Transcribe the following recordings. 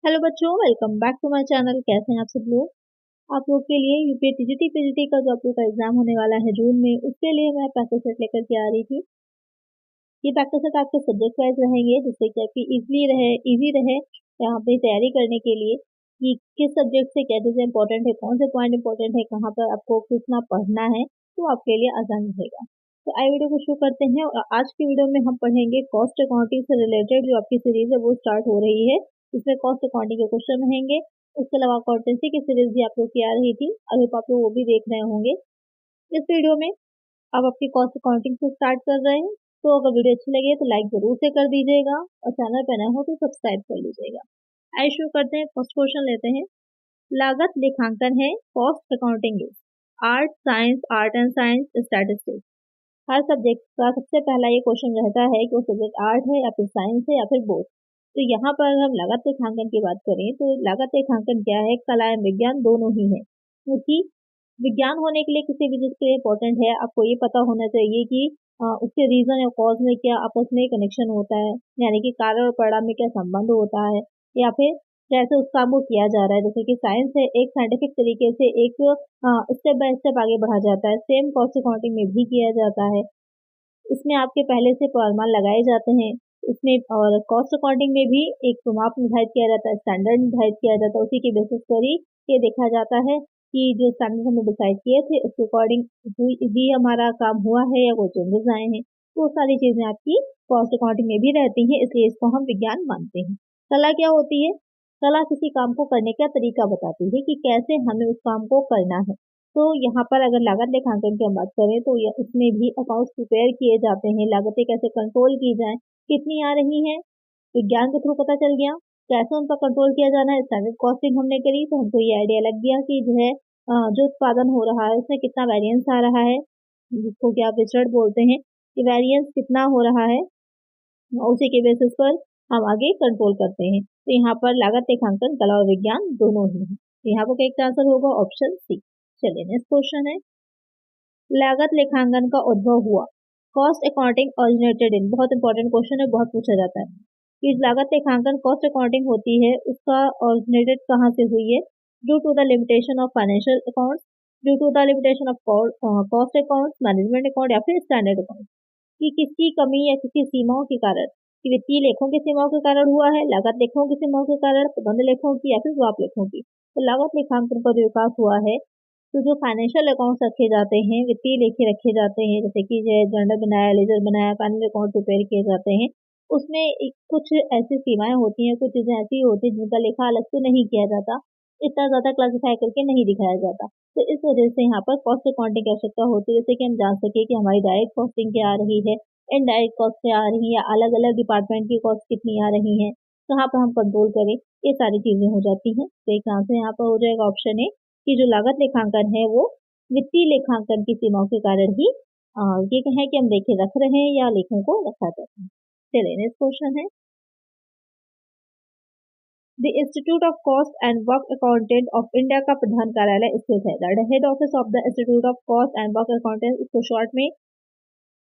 Hello बच्चों, welcome back to my channel. कैसे हैं आप सब लोग। आप लोग के लिए यूपी टीजीटी पीजीटी का जो आप लोग का एग्जाम होने वाला है जून में, उसके लिए मैं प्रैक्टिस सेट लेकर के आ रही थी। ये प्रैक्टिस सेट आपके सब्जेक्ट वाइज रहेंगे, जिससे कि आपकी इजी रहे यहाँ पे तैयारी करने के लिए कि किस सब्जेक्ट से क्या चीज़ें इंपॉर्टेंट है, कौन से पॉइंट इंपॉर्टेंट है, कहाँ पर आपको कितना पढ़ना है, तो आपके लिए आसान रहेगा। तो आई वीडियो को शुरू करते हैं। और आज की वीडियो में हम पढ़ेंगे कॉस्ट अकाउंटिंग से रिलेटेड जो आपकी सीरीज है वो स्टार्ट हो रही है, इसमें कॉस्ट अकाउंटिंग के क्वेश्चन रहेंगे। उसके अलावा अकाउंटेंसी की सीरीज भी आप लोग की आ रही थी, अभी आप लोग वो भी देख रहे होंगे। इस वीडियो में अब आपकी कॉस्ट अकाउंटिंग से स्टार्ट कर रहे हैं। तो अगर वीडियो अच्छी लगे तो लाइक जरूर से कर दीजिएगा और चैनल पर नए हो तो सब्सक्राइब कर लीजिएगा। आइए शुरू करते हैं। फर्स्ट क्वेश्चन लेते हैं। लागत लेखांकन है cost accounting is art and science statistics. Her subject का सबसे पहला ये क्वेश्चन रहता है कि वो सब्जेक्ट आर्ट है या फिर साइंस है या फिर बोथ। तो यहाँ पर हम लागत लेखांकन की बात करें तो लागत लेखांकन क्या है, कला एवं विज्ञान दोनों ही है। क्योंकि विज्ञान होने के लिए किसी भी चीज के लिए इम्पोर्टेंट है, आपको ये पता होना चाहिए कि उसके रीजन या कॉज में क्या आपस में कनेक्शन होता है, यानी कि कार्य और परिणाम में क्या संबंध होता है, या फिर कैसे उस काम को किया जा रहा है। जैसे कि साइंस है, एक साइंटिफिक तरीके से एक स्टेप बाय स्टेप आगे बढ़ा जाता है, सेम कॉस्ट अकाउंटिंग में भी किया जाता है। इसमें आपके पहले से अनुमान लगाए जाते हैं इसमें, और कॉस्ट अकाउंटिंग में भी एक माप निर्धारित किया जाता है, स्टैंडर्ड निर्धारित किया जाता है। उसी के बेसिस पर ही ये देखा जाता है कि जो स्टैंडर्ड हमने डिसाइड किए थे उसके अकॉर्डिंग भी हमारा काम हुआ है या कोई चेंजेस आए हैं। तो वो सारी चीजें आपकी कॉस्ट अकाउंटिंग में भी रहती हैं, इसलिए इसको हम विज्ञान मानते हैं। कला क्या होती है? कला किसी काम को करने का तरीका बताती है कि कैसे हमें उस काम को करना है। तो यहाँ पर अगर लागत लेखांकन की हम बात करें तो इसमें भी अकाउंट्स प्रिपेयर किए जाते हैं, लागतें कैसे कंट्रोल की जाए, कितनी आ रही हैं, विज्ञान के थ्रू पता चल गया। कैसे उन पर कंट्रोल किया जाना है, स्टैंडर्ड कॉस्टिंग हमने करी तो हमको ये आइडिया लग गया कि जो है जो उत्पादन हो रहा है उसमें कितना वेरिएंस आ रहा है, जिसको कि आप रिचर्ड बोलते हैं कि वेरिएंस कितना हो रहा है, उसी के बेसिस पर हम आगे कंट्रोल करते हैं। तो यहाँ पर लागत लेखांकन कला और विज्ञान दोनों ही है। तो यहाँ पर क्या आंसर होगा? Option C. चलिए नेक्स्ट क्वेश्चन है। लागत लेखांकन का उद्भव हुआ। कॉस्ट अकाउंटिंग ऑरिजिनेटेड इन, बहुत इंपॉर्टेंट क्वेश्चन है, बहुत पूछा जाता है कि लागत लेखांकन कॉस्ट अकाउंटिंग होती है उसका ऑरिजिनेटेड कहाँ से हुई है। Due to the limitation of financial accounts, due to the limitation of cost accounts, management account या फिर स्टैंडर्ड अकाउंट। कि किसकी कमी या किसकी सीमाओं के कारण, कि वित्तीय लेखों की सीमाओं के कारण हुआ है, लागत लेखों की सीमाओं के कारण, प्रबंध लेखों की या फिर स्वाप लेखों की। तो लागत लेखांकन का जो विकास हुआ है, तो जो फाइनेंशियल अकाउंट्स रखे जाते हैं, वित्तीय लेखे रखे जाते हैं, जैसे कि जो जर्नल बनाया, लेजर बनाया, फाइनल अकाउंट प्रिपेयर किए जाते हैं, उसमें कुछ ऐसी सीमाएं होती हैं, कुछ चीजें ऐसी होती हैं जिनका लेखा अलग से नहीं किया जाता, इतना ज्यादा क्लासिफाई करके नहीं दिखाया जाता। तो इस वजह से यहाँ पर कॉस्ट अकाउंटिंग की आवश्यकता होती है, जैसे कि हम जान सके कि हमारी डायरेक्ट कॉस्टिंग क्या आ रही है, इनडायरेक्ट कॉस्ट क्या आ रही है, या अलग अलग डिपार्टमेंट की कॉस्ट कितनी आ रही है, कहाँ पर हम कंट्रोल करें, ये सारी चीजें हो जाती हैं। तो एक आंसर यहाँ पर हो जाएगा ऑप्शन ए कि जो लागत लेखांकन है वो वित्तीय लेखांकन की सीमाओं के कारण ही ये कहें कि हम लेखे रख रहे हैं या लेखों को रखा जाता है। चलिए नेक्स्ट क्वेश्चन है। The institute of cost and work accountant of India का प्रधान कार्यालय स्थित है। The head office of the institute of cost and work accountant, इसको शॉर्ट में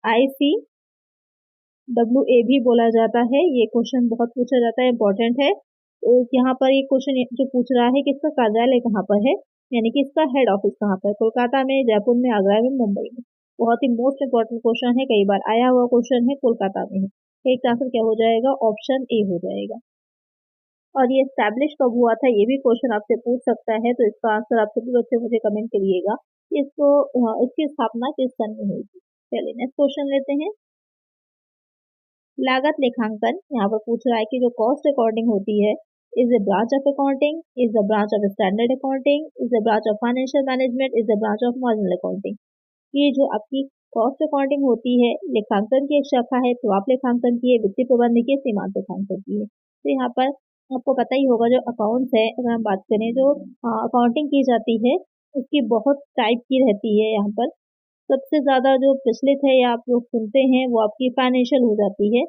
ICWA भी बोला जाता है। ये क्वेश्चन बहुत पूछा जाता है, इंपॉर्टेंट है। तो यहाँ पर ये क्वेश्चन जो पूछ रहा है कि इसका कार्यालय कहाँ पर है, यानी कि इसका हेड ऑफिस कहाँ पर है, कोलकाता में, जयपुर में, आगरा में, मुंबई में। बहुत ही मोस्ट इंपॉर्टेंट क्वेश्चन है, कई बार आया हुआ क्वेश्चन है, कोलकाता में है। एक आंसर क्या हो जाएगा? ऑप्शन ए हो जाएगा। और ये स्टैब्लिश कब हुआ था ये भी क्वेश्चन आपसे पूछ सकता है, तो इसका आंसर आप सभी बच्चे मुझे कमेंट करिएगा कि इसकी स्थापना किस सन में हुई थी। चलिए नेक्स्ट क्वेश्चन लेते हैं। लागत लेखांकन यहाँ पर पूछ रहा है कि जो कॉस्ट अकाउंटिंग होती है, is a branch of accounting, is a branch of standard accounting, is a branch of financial management, is a branch of marginal accounting. ये जो आपकी कॉस्ट अकाउंटिंग होती है, लेखांकन की एक शाखा है, स्वाप लेखांकन की है, वित्तीय प्रबंध की है, सीमांत लेखांकन की है। तो यहाँ पर आपको पता ही होगा जो अकाउंट्स है, अगर हम बात करें जो अकाउंटिंग की जाती है उसकी बहुत टाइप की रहती है। यहाँ पर सबसे ज्यादा जो प्रचलित है या आप लोग सुनते हैं वो आपकी फाइनेंशियल हो जाती है,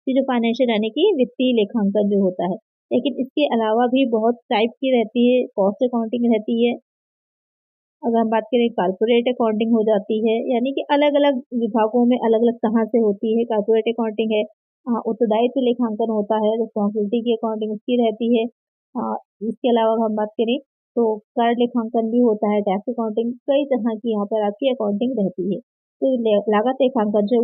कि जो फाइनेंशियल यानी कि वित्तीय लेखांकन जो होता है। लेकिन इसके अलावा भी बहुत टाइप की रहती है, कॉस्ट अकाउंटिंग रहती है। अगर हम बात करें कारपोरेट अकाउंटिंग हो जाती है, यानी कि अलग अलग विभागों में अलग अलग तरह से होती है। कारपोरेट अकाउंटिंग है, उत्तरदायित्व लेखांकन होता है, रिस्पॉन्सिबिलिटी की अकाउंटिंग उसकी रहती है। इसके अलावा हम बात करें तो कर लेखांकन भी होता है, टैक्स अकाउंटिंग, कई तरह की यहाँ पर आपकी अकाउंटिंग रहती है। तो लागत लेखांकन जो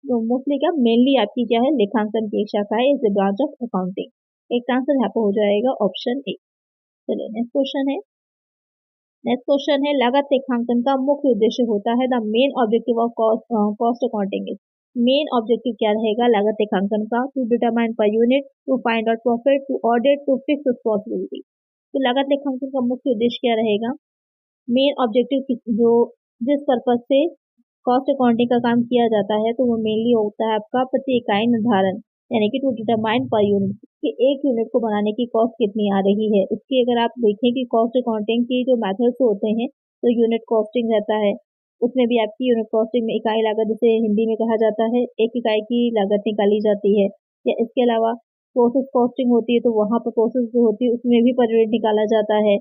वो मोस्टली क्या मेनली आपकी क्या है, लेखांकन की एक शाखा है, is the branch of accounting. एक आंसर यहाँ पर हो जाएगा ऑप्शन ए। चलिए नेक्स्ट क्वेश्चन है लागत लेखांकन का मुख्य उद्देश्य होता है, the main objective of cost accounting is. Main objective क्या रहेगा लागत लेखांकन का? To determine per unit, to find out profit, to audit, to fix responsibility. तो लागत लेखांकन का मुख्य उद्देश्य क्या रहेगा? मेन ऑब्जेक्टिव जो जिस पर्पज से कॉस्ट अकाउंटिंग का काम किया जाता है तो वो मेनली होता है आपका प्रति इकाई निर्धारण, यानी कि टू डिटरमाइन पर यूनिट कि एक यूनिट को बनाने की कॉस्ट कितनी आ रही है। उसकी अगर आप देखें कि कॉस्ट अकाउंटिंग की जो मेथड्स होते हैं तो यूनिट कॉस्टिंग रहता है, उसमें भी आपकी यूनिट कॉस्टिंग में इकाई लागत जिसे हिंदी में कहा जाता है, एक इकाई की लागत निकाली जाती है। या इसके अलावा प्रोसेस कॉस्टिंग होती है तो वहाँ पर प्रोसेस जो होती है उसमें भी पर यूनिट निकाला जाता है।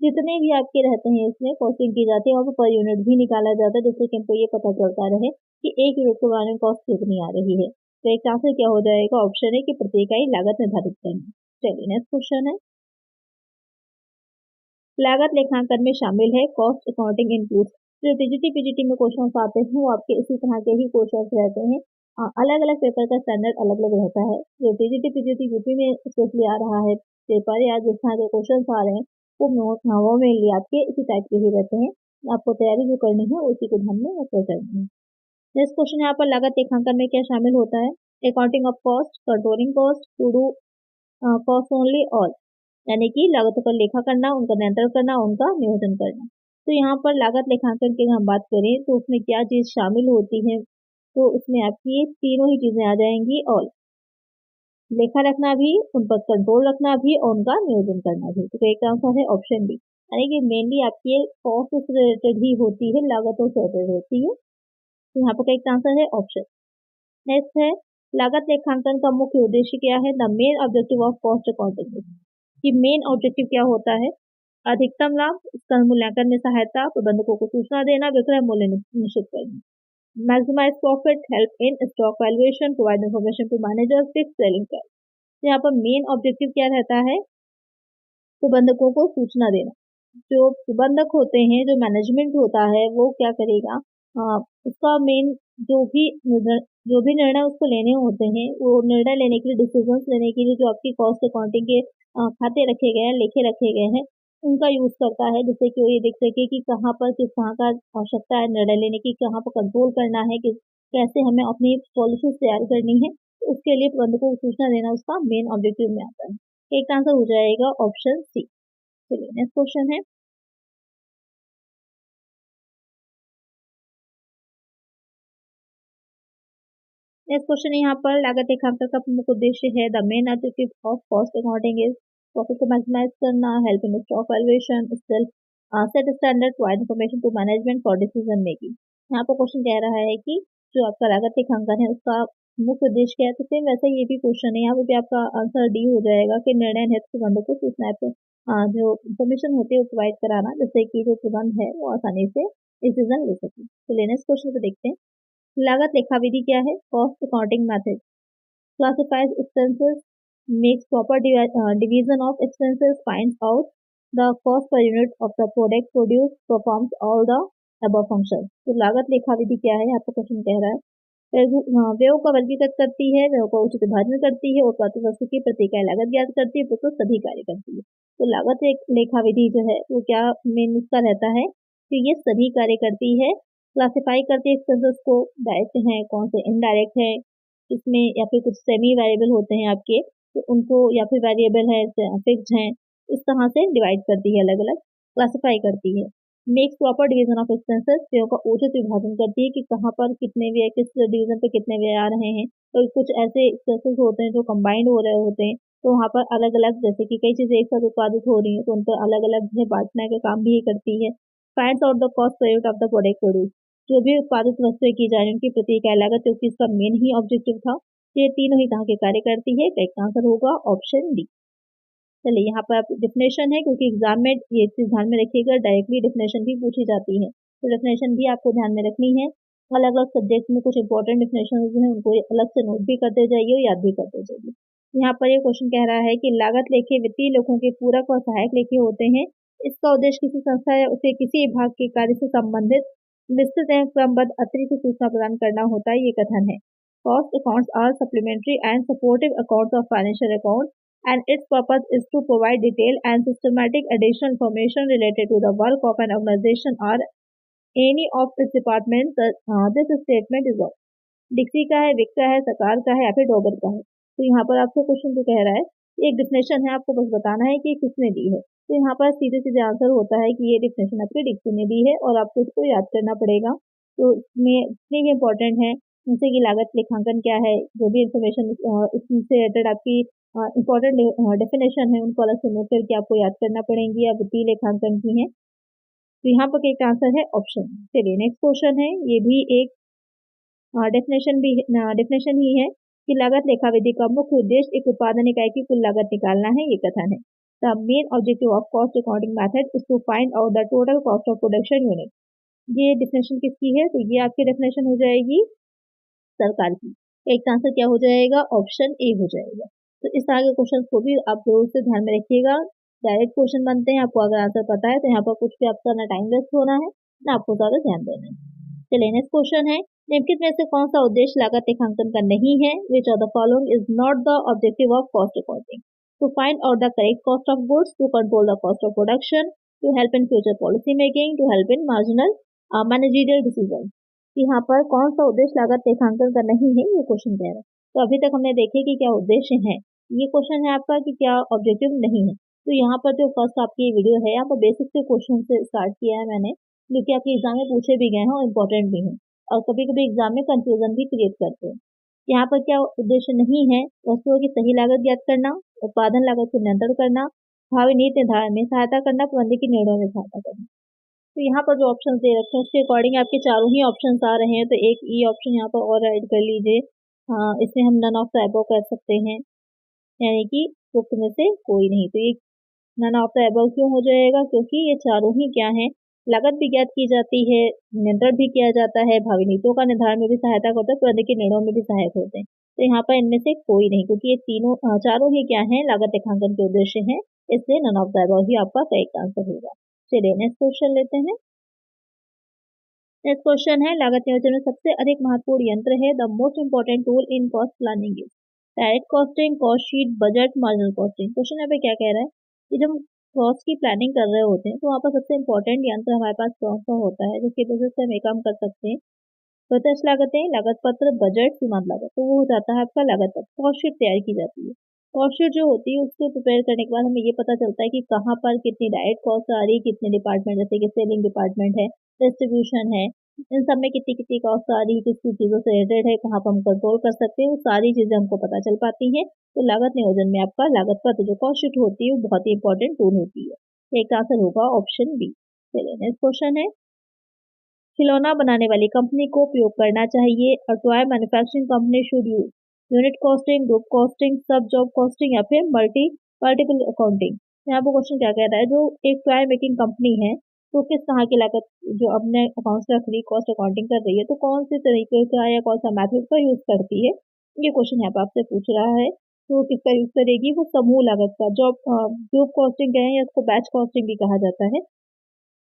जितने भी आपके रहते हैं इसमें कॉस्टिंग की जाती है और पर यूनिट भी निकाला जाता है, जिससे कि हमको ये पता चलता रहे कि एक यूनिट को बनाने में कॉस्ट कितनी आ रही है। तो एक आंसर क्या हो जाएगा? ऑप्शन है कि प्रति इकाई लागत निर्धारित करना। चलिए नेक्स्ट क्वेश्चन है, लागत लेखांकन में शामिल है कॉस्ट अकाउंटिंग इनपुट्स। जो टीजीटी पीजीटी में क्वेश्चन आते हैं वो आपके इसी तरह के ही क्वेश्चन रहते हैं। अलग अलग पेपर का स्टैंडर्ड अलग अलग रहता है। जो टीजीटी पीजीटी यूपी में स्पेशली आ रहा है पेपर या जिस तरह के क्वेश्चन आ रहे हैं वो मेनली आपके इसी टाइप के ही रहते हैं। आपको तैयारी जो करनी है उसी को ध्यान में रखकर करनी है। नेक्स्ट क्वेश्चन यहाँ पर लागत लेखांकन में क्या शामिल होता है? Accounting of cost, controlling cost, to do cost only all, यानी कि लागतों का लेखा करना, उनका नियंत्रण करना, उनका नियोजन करना। तो यहाँ पर लागत लेखांकन की हम बात करें तो उसमें क्या चीज शामिल होती है? तो उसमें आपकी तीनों ही चीजें आ जाएंगी, ऑल, लेखा रखना भी, उन पर कंट्रोल रखना भी और उनका नियोजन करना भी। तो एक आंसर है ऑप्शन बी, यानी कि मेनली आपकी कॉस्ट से रिलेटेड ही होती है, लागतों से रिलेटेड होती है। तो यहाँ पर एक आंसर है ऑप्शन। नेक्स्ट है लागत लेखांकन का मुख्य उद्देश्य क्या है? The main objective of cost accounting, कि मेन ऑब्जेक्टिव क्या होता है? अधिकतम लाभ, इसका मूल्यांकन में सहायता, प्रबंधकों को सूचना देना, विक्रय मूल्य निश्चित करना। Maximise profit, help in stock valuation, provide information to manager, fix selling price. तो यहाँ पर मेन ऑब्जेक्टिव क्या रहता है? प्रबंधकों को सूचना देना। जो प्रबंधक होते हैं, जो मैनेजमेंट होता है, वो क्या करेगा? उसका मेन जो भी निर्णय उसको लेने होते हैं, वो निर्णय लेने के लिए, डिसीजंस लेने के लिए जो आपकी कॉस्ट अकाउंटिंग के खाते रखे गए हैं, लेखे रखे गए हैं, उनका यूज करता है, जिससे कि वो ये देख सके कि कहाँ पर किस तरह का आवश्यकता है निर्णय लेने की, कहाँ पर कंट्रोल करना है, कैसे हमें अपनी पॉलिसी तैयार करनी है। तो उसके लिए प्रबंधकों को सूचना देना उसका मेन ऑब्जेक्टिव में आता है। एक आंसर हो जाएगा ऑप्शन सी। चलिए नेक्स्ट क्वेश्चन है, नेक्स्ट क्वेश्चन यहाँ पर लागत लेखांकन का प्रमुख उद्देश्य है, the main objective of cost accounting is profit को मैक्सिमाइज करना, help in stock valuation, set standard, provide information to management for decision making. यहाँ पर क्वेश्चन कह रहा है कि जो आपका लागत लेखांकन है उसका मुख्य उद्देश्य क्या है? तो सेम वैसे ये भी क्वेश्चन है, यहाँ पर भी आपका आंसर डी हो जाएगा कि निर्णय हेतु प्रबंधक को सूचना जो इन्फॉर्मेशन होती है वो प्रोवाइड कराना, जिससे कि जो प्रबंध है वो आसानी से डिसीजन ले सके। तो नेक्स्ट क्वेश्चन को देखते हैं, लागत लेखा विधि क्या है? Cost accounting method classifies expenses, makes proper division of expenses, finds out the cost per unit of the product produce, performs all the above function. तो लागत लेखा विधि क्या है? आपका क्वेश्चन कह रहा है व्ययों का वर्गीकृत करती है, व्ययों का उचित विभाजन करती है, उत्पादित वस्तु की प्रति इकाई लागत ज्ञात करती है, तो सभी कार्य करती है। तो लागत लेखा विधि जो है वो क्या मेन उसका रहता है कि ये सभी कार्य करती है, क्लासिफाई करते हैं एक्सपेंसेस को, डायरेक्ट हैं, कौन से इनडायरेक्ट है, इसमें या फिर कुछ सेमी वेरिएबल होते हैं आपके, तो उनको, या फिर वेरिएबल है, फिक्स्ड हैं, इस तरह से डिवाइड करती है, अलग अलग क्लासिफाई करती है। Makes proper division of expenses, व्ययों का उचित विभाजन करती है कि कहाँ पर कितने व्यय, किस डिवीजन पे कितने व्यय आ रहे हैं। तो कुछ ऐसे एक्सपेंसेस होते हैं जो कंबाइंड हो रहे होते हैं, तो वहाँ पर अलग अलग, जैसे कि कई चीजें एक साथ उत्पादित हो रही है तो उन पर अलग अलग जो बांटने का काम भी करती है। Finds out the cost per unit of the product produce, जो भी उत्पादित वस्तुएं की जा रही उनकी प्रति इकाई लागत, क्योंकि इसका मेन ही ऑब्जेक्टिव था। ये तीनों ही तरह के कार्य करती है। तो एक आंसर होगा ऑप्शन डी। चलिए यहाँ पर आप डिफिनेशन है, क्योंकि एग्जाम में ये चीज ध्यान में रखिएगा, डायरेक्टली डिफिनेशन भी पूछी जाती है, तो डिफिनेशन भी आपको ध्यान में रखनी है। अलग अलग सब्जेक्ट में कुछ इंपॉर्टेंट डिफिनेशन हैं, उनको अलग से नोट भी करते जाइए और याद भी करते जाइए। यहाँ पर ये क्वेश्चन कह रहा है कि लागत लेखे वित्तीय लेखों के पूरक और सहायक लेखे होते हैं। इसका उद्देश्य किसी संस्था या उसे किसी विभाग के कार्य से संबंधित विस्तृत एवं क्रमबद्ध अतिरिक्त सूचना प्रदान करना होता है, ये कथन है। Cost accounts are supplementary and supportive accounts of financial accounts, and its purpose is to provide detailed and systematic additional information related to the work of an organization or any of its departments. This statement is of डिक्सी का है, Wick का है, सकार का है या फिर डॉबर का है। तो यहाँ पर आपसे क्वेश्चन जो कह रहा है, एक डिफिनेशन है, आपको बस बताना है कि किसने दी है। तो यहाँ पर सीधे सीधे आंसर होता है कि ये डिफिनेशन आपके डिक्सी ने दी है और आपको इसको याद करना पड़ेगा। तो इसमें इतनी भी इम्पोर्टेंट है जैसे कि लागत लेखांकन क्या है, जो भी इंफॉर्मेशन इससे रिलेटेड आपकी इम्पोर्टेंट डेफिनेशन है उनको अलग से नोट करके आपको याद करना पड़ेंगी या वित्तीय लेखांकन की है। तो यहाँ पर एक आंसर है ऑप्शन। चलिए नेक्स्ट क्वेश्चन है, ये भी एक डेफिनेशन ही है कि लागत लेखा विधि का मुख्य उद्देश्य एक उत्पादन इकाई की कुल लागत निकालना है, ये कथन है। The main objective of cost accounting method is to find out the total cost of production unit. ये डेफिनेशन किसकी है? तो ये आपकी डेफिनेशन हो जाएगी सरकार की। एक आंसर क्या हो जाएगा? ऑप्शन ए हो जाएगा। तो इस तरह के क्वेश्चन को भी आप जरूर से ध्यान में रखिएगा। डायरेक्ट क्वेश्चन बनते हैं, आपको अगर आंसर पता है तो यहाँ पर कुछ भी आपका ना टाइम वेस्ट होना है ना आपको ज्यादा ध्यान देना है। चलिए नेक्स्ट क्वेश्चन है, निम्नलिखित में से कौन सा उद्देश्य लागत लेखांकन का नहीं है? Which of the following is not the objective of cost accounting? To find out the correct cost of goods, to control the cost of production, to help in future policy making, to help in marginal managerial decision. यहाँ पर कौन सा उद्देश्य लागत लेखांकन का नहीं है, ये क्वेश्चन कह रहा है। तो अभी तक हमने देखे कि क्या उद्देश्य है, ये क्वेश्चन है आपका कि क्या ऑब्जेक्टिव नहीं है। तो यहाँ पर जो फर्स्ट आपकी वीडियो है, यहाँ पर बेसिक से क्वेश्चन से स्टार्ट किया है मैंने, जो कि आपके एग्जाम में पूछे भी गए हैं और इम्पोर्टेंट भी हैं और कभी कभी एग्जाम में कंफ्यूजन भी क्रिएट करते हैं। यहाँ पर क्या उद्देश्य नहीं है? वस्तुओं की सही लागत ज्ञात करना, उत्पादन लागत को नियंत्रण करना, भावी नीति निर्धारण में सहायता करना, प्रबंधकीय निर्णयों में सहायता करना। तो यहाँ पर जो ऑप्शन दे रखे हैं उसके अकॉर्डिंग आपके चारों ही ऑप्शन आ रहे हैं, तो एक ई ऑप्शन यहाँ पर और ऐड कर लीजिए। इसमें हम नन ऑफ द अबव कर सकते हैं, यानी कि उपरोक्त में से कोई नहीं। तो ये नन ऑफ द अबव क्यों हो जाएगा? क्योंकि ये चारों ही क्या है, लागत भी ज्ञात की जाती है, नियंत्रण भी किया जाता है, भावी नीतियों का निर्धारण में भी सहायता होता है, प्रबंधकीय निर्णयों में भी सहायक होते हैं। तो यहाँ पर इनमें से कोई नहीं, क्योंकि ये तीनों चारों ही क्या है, लागत लेखांकन के उद्देश्य है, इसलिए नन ऑफ द अबव ही आपका करेक्ट आंसर होगा। चलिए नेक्स्ट क्वेश्चन लेते हैं। नेक्स्ट क्वेश्चन है, लागत नियोजन में सबसे अधिक महत्वपूर्ण यंत्र है। The most important tool in cost planning is direct costing, cost sheet, budget, marginal costing. Question यहाँ पे क्या कह रहा है कि जब कॉस्ट की प्लानिंग कर रहे होते हैं तो वहाँ पर सबसे इंपॉर्टेंट यंत्र हमारे पास कौन सा होता है, जिसकी वजह से हम ये काम कर सकते हैं? प्रत्यक्ष लागतें, लागत पत्र, बजट, सीमांत लागत। तो वो हो जाता है आपका लागत पत्र। कॉस्ट शीट तैयार की जाती है। कॉस्ट शीट जो होती है उसको प्रिपेयर करने के बाद हमें ये पता चलता है कि कहाँ पर कितनी डायरेक्ट कॉस्ट आ रही है, कितने डिपार्टमेंट, जैसे कि सेलिंग डिपार्टमेंट है, डिस्ट्रीब्यूशन है, इन सब में कितनी कितनी कॉस्ट आ रही है, किस किस चीज़ों से रिलेटेड है, कहाँ पर हम कंट्रोल कर सकते हैं, वो सारी चीज़ें हमको पता चल पाती हैं। तो लागत नियोजन में आपका लागत पत्र जो कॉस्ट शीट होती है वो बहुत ही इंपॉर्टेंट टूल होती है। एक आंसर होगा ऑप्शन बी। चलिए नेक्स्ट क्वेश्चन है, खिलौना बनाने वाली कंपनी को उपयोग करना चाहिए। A toy manufacturing company should use unit costing, group costing, सब जॉब कॉस्टिंग या फिर मल्टीपल अकाउंटिंग। यहाँ पर क्वेश्चन क्या कह रहा है, जो एक टॉय मेकिंग कंपनी है तो किस तरह की लागत जो अपने अकाउंट्स रख रही, कॉस्ट अकाउंटिंग कर रही है, तो कौन से तरीके का या कौन सा मेथड का यूज करती है, ये क्वेश्चन यहाँ पर आपसे पूछ रहा है। तो किसका यूज करेगी? वो समूह लागत का, जॉब ग्रुप कॉस्टिंग कहें या उसको बैच कॉस्टिंग भी कहा जाता है।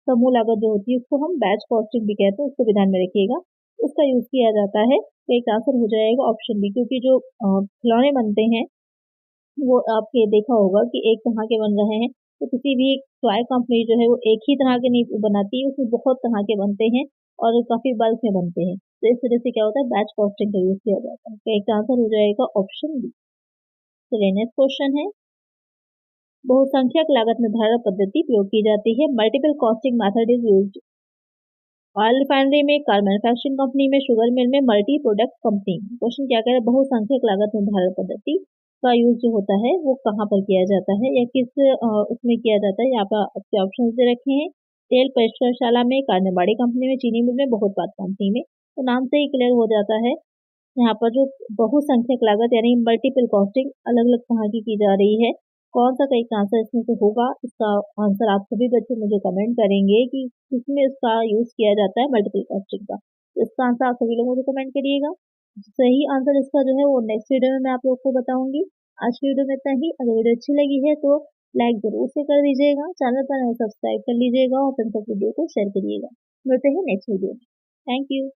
समूह लागत जो होती है उसको हम बैच कॉस्टिंग भी कहते हैं, उसको भी ध्यान में रखिएगा, उसका यूज किया जाता है। तो एक आंसर हो जाएगा ऑप्शन बी, क्योंकि जो खिलौने बनते हैं वो आपके देखा होगा कि एक तरह के बन रहे हैं, तो किसी भी टॉय कंपनी जो है वो एक ही तरह के नहीं बनाती है, उसमें बहुत तरह के बनते हैं और काफी बल्क में बनते हैं। तो इस वजह से क्या होता है, बैच कॉस्टिंग का यूज किया जाता है। तो एक आंसर हो जाएगा ऑप्शन बी। चलिए नेक्स्ट क्वेश्चन है, बहुसंख्यक लागत निर्धारण पद्धति प्रयोग की जाती है। Multiple costing method is used oil refinery में, कार मैन्युफैक्चरिंग कंपनी में, शुगर मिल में, मल्टी प्रोडक्ट कंपनी में। क्वेश्चन क्या कह रहा है, बहुसंख्यक लागत निर्धारण पद्धति का यूज जो होता है वो कहाँ पर किया जाता है या किस उसमें किया जाता है। यहाँ पर आपके ऑप्शन दे रखे हैं, तेल परिष्करणशाला में, कारनेबाड़ी कंपनी में, चीनी मिल में, बहुत बात कंपनी में। तो नाम से ही क्लियर हो जाता है, यहाँ पर जो बहुसंख्यक लागत यानी मल्टीपल कॉस्टिंग अलग अलग तरह की जा रही है। कौन सा करेक्ट आंसर इसमें से होगा, इसका आंसर आप सभी बच्चे मुझे कमेंट करेंगे कि किसमें इसका यूज किया जाता है मल्टीपल कॉस्टिंग का। तो इसका आंसर आप सभी लोग मुझे कमेंट करिएगा। सही आंसर इसका जो है वो नेक्स्ट वीडियो में मैं आप लोग को बताऊंगी। आज की वीडियो में इतना ही। अगर वीडियो अच्छी लगी है तो लाइक जरूर से कर दीजिएगा, चैनल पर सब्सक्राइब कर लीजिएगा और फ्रेंड्स तक वीडियो को शेयर करिएगा। मिलते हैं नेक्स्ट वीडियो में। Thank you.